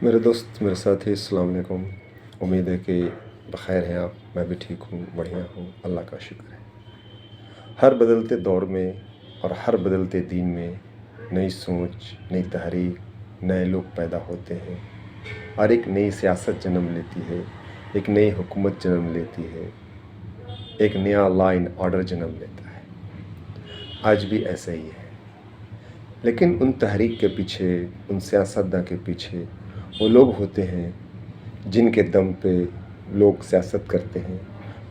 मेरे दोस्त, मेरे साथी, अस्सलाम वालेकुम। उम्मीद है कि बख़ैर हैं आप। मैं भी ठीक हूँ, बढ़िया हूँ, अल्लाह का शुक्र है। हर बदलते दौर में और हर बदलते दिन में नई सोच, नई तहरीक, नए लोग पैदा होते हैं और एक नई सियासत जन्म लेती है, एक नई हुकूमत जन्म लेती है, एक नया लॉ एंड ऑर्डर जन्म लेता है। आज भी ऐसा ही है। लेकिन उन तहरीक के पीछे, उन सियासतदां के पीछे वो लोग होते हैं जिनके दम पे लोग सियासत करते हैं,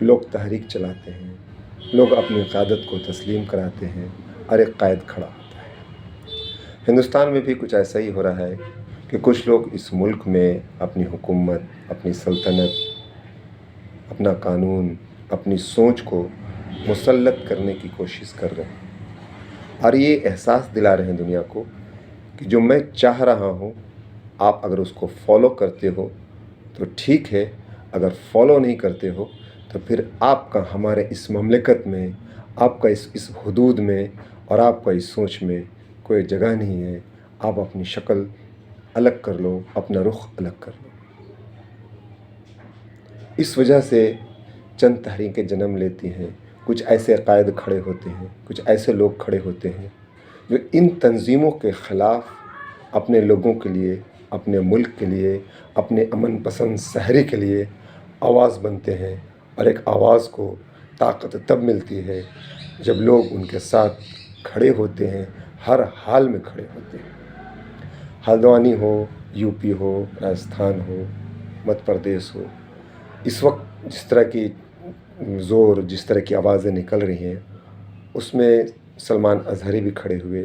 लोग तहरीक चलाते हैं, लोग अपनी क़यादत को तस्लीम कराते हैं और एक कायद खड़ा होता है। हिंदुस्तान में भी कुछ ऐसा ही हो रहा है कि कुछ लोग इस मुल्क में अपनी हुकूमत, अपनी सल्तनत, अपना कानून, अपनी सोच को मुसल्लत करने की कोशिश कर रहे हैं और ये एहसास दिला रहे हैं दुनिया को कि जो मैं चाह रहा हूँ, आप अगर उसको फॉलो करते हो तो ठीक है, अगर फॉलो नहीं करते हो तो फिर आपका हमारे इस ममलकत में, आपका इस हुदूद में और आपका इस सोच में कोई जगह नहीं है। आप अपनी शक्ल अलग कर लो, अपना रुख अलग कर लो। इस वजह से चंद तहरीकें जन्म लेती हैं, कुछ ऐसे कायद खड़े होते हैं, कुछ ऐसे लोग खड़े होते हैं जो इन तंजीमों के ख़िलाफ़ अपने लोगों के लिए, अपने मुल्क के लिए, अपने अमन पसंद शहरी के लिए आवाज़ बनते हैं। और एक आवाज़ को ताकत तब मिलती है जब लोग उनके साथ खड़े होते हैं, हर हाल में खड़े होते हैं। हल्द्वानी हो, यूपी हो, राजस्थान हो, मध्य प्रदेश हो, इस वक्त जिस तरह की ज़ोर, जिस तरह की आवाज़ें निकल रही हैं, उसमें सलमान अज़हरी भी खड़े हुए,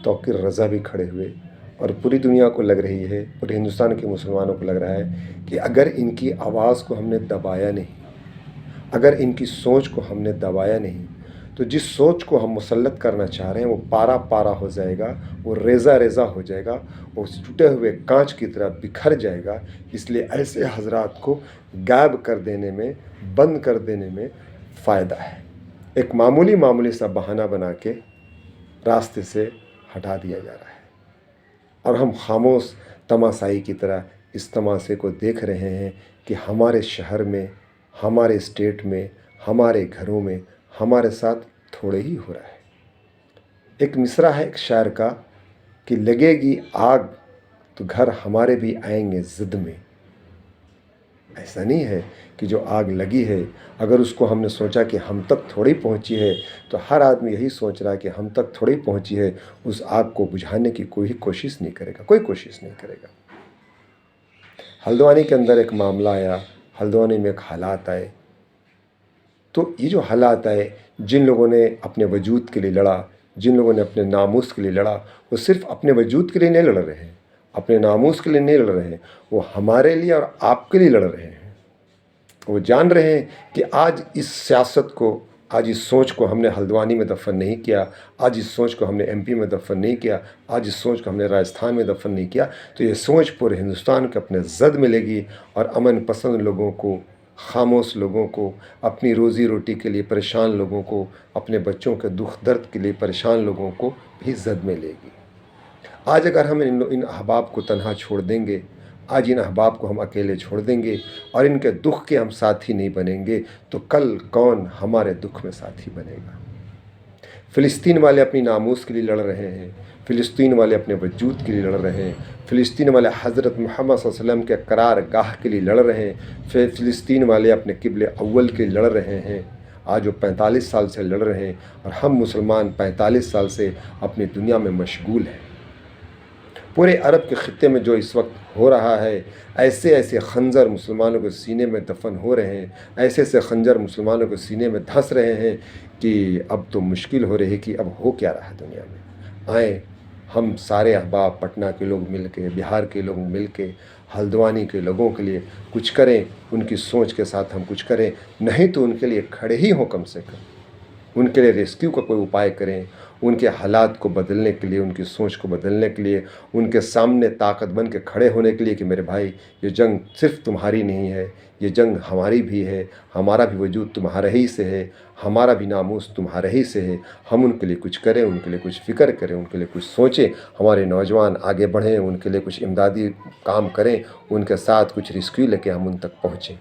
तौक़ीर रज़ा भी खड़े हुए और पूरी दुनिया को लग रही है, पूरे हिंदुस्तान के मुसलमानों को लग रहा है कि अगर इनकी आवाज़ को हमने दबाया नहीं, अगर इनकी सोच को हमने दबाया नहीं, तो जिस सोच को हम मुसल्लत करना चाह रहे हैं वो पारा पारा हो जाएगा, वो रेज़ा रेज़ा हो जाएगा, वो टूटे हुए कांच की तरह बिखर जाएगा। इसलिए ऐसे हज़रात को गायब कर देने में, बंद कर देने में फ़ायदा है। एक मामूली सा बहाना बना के रास्ते से हटा दिया जा रहा है और हम खामोश तमाशाई की तरह इस तमाशे को देख रहे हैं कि हमारे शहर में, हमारे स्टेट में, हमारे घरों में हमारे साथ थोड़े ही हो रहा है। एक मिसरा है एक शायर का कि लगेगी आग तो घर हमारे भी आएंगे ज़िद में। ऐसा नहीं है कि जो आग लगी है, अगर उसको हमने सोचा कि हम तक थोड़ी पहुंची है, तो हर आदमी यही सोच रहा है कि हम तक थोड़ी पहुंची है, उस आग को बुझाने की कोई कोशिश नहीं करेगा, कोई कोशिश नहीं करेगा। हल्द्वानी के अंदर एक मामला आया, हल्द्वानी में एक हालात आए, तो ये जो हालात आए, जिन लोगों ने अपने वजूद के लिए लड़ा, जिन लोगों ने अपने नामूस के लिए लड़ा, वो सिर्फ अपने वजूद के लिए नहीं लड़ रहे हैं, अपने नामूस के लिए नहीं लड़ रहे हैं, वो हमारे लिए और आपके लिए लड़ रहे हैं। वो जान रहे हैं कि आज इस सियासत को, आज इस सोच को हमने हल्द्वानी में दफन नहीं किया, आज इस सोच को हमने एमपी में दफन नहीं किया, आज इस सोच को हमने राजस्थान में दफन नहीं किया, तो ये सोच पूरे हिंदुस्तान के अपने जद मिलेगी और अमन पसंद लोगों को, खामोश लोगों को, अपनी रोज़ी रोटी के लिए परेशान लोगों को, अपने बच्चों के दुख दर्द के लिए परेशान लोगों को भी जद में लेगी। आज अगर हम इन अहबाब को तन्हा छोड़ देंगे, आज इन अहबाब को हम अकेले छोड़ देंगे और इनके दुख के हम साथी नहीं बनेंगे, तो कल कौन हमारे दुख में साथी बनेगा। फ़िलिस्तीन वाले अपनी नामूस के लिए लड़ रहे हैं, फ़िलिस्तीन वाले अपने वजूद के लिए लड़ रहे हैं, फ़िलिस्तीन वाले हज़रत मोहम्मद सल्लल्लाहु अलैहि वसल्लम के करार गाह के लिए लड़ रहे हैं, फिर फ़िलिस्तीन वाले अपने क़िबले अव्वल के लिए लड़ रहे हैं। आज वो 45 साल से लड़ रहे हैं और हम मुसलमान 45 साल से अपनी दुनिया में मशगूल हैं। पूरे अरब के ख़ित्ते में जो इस वक्त हो रहा है, ऐसे ऐसे खंजर मुसलमानों के सीने में दफन हो रहे हैं, ऐसे ऐसे खंजर मुसलमानों के सीने में धंस रहे हैं कि अब तो मुश्किल हो रही है कि अब हो क्या रहा है दुनिया में। आए हम सारे अहबाब, पटना के लोग मिल के, बिहार के लोग मिल के, हल्द्वानी के लोगों के लिए कुछ करें, उनकी सोच के साथ हम कुछ करें, नहीं तो उनके लिए खड़े ही हों, कम से कम उनके लिए रेस्क्यू का कोई उपाय करें, ان کے حالات کو بدلنے کے لیے، ان کی سوچ کو بدلنے کے لیے، ان کے سامنے طاقت بن کے کھڑے ہونے کے لیے کہ میرے بھائی یہ جنگ صرف تمہاری نہیں ہے، یہ جنگ ہماری بھی ہے، ہمارا بھی وجود تمہارے ہی سے ہے، ہمارا بھی ناموس تمہارے ہی سے ہے، ہم ان کے لیے کچھ کریں، ان کے لیے کچھ فکر کریں، ان کے لیے کچھ سوچیں، ہمارے نوجوان آگے بڑھیں، ان کے لیے کچھ امدادی کام کریں، ان کے ساتھ کچھ ریسکیو لے کے ہم ان تک پہنچیں۔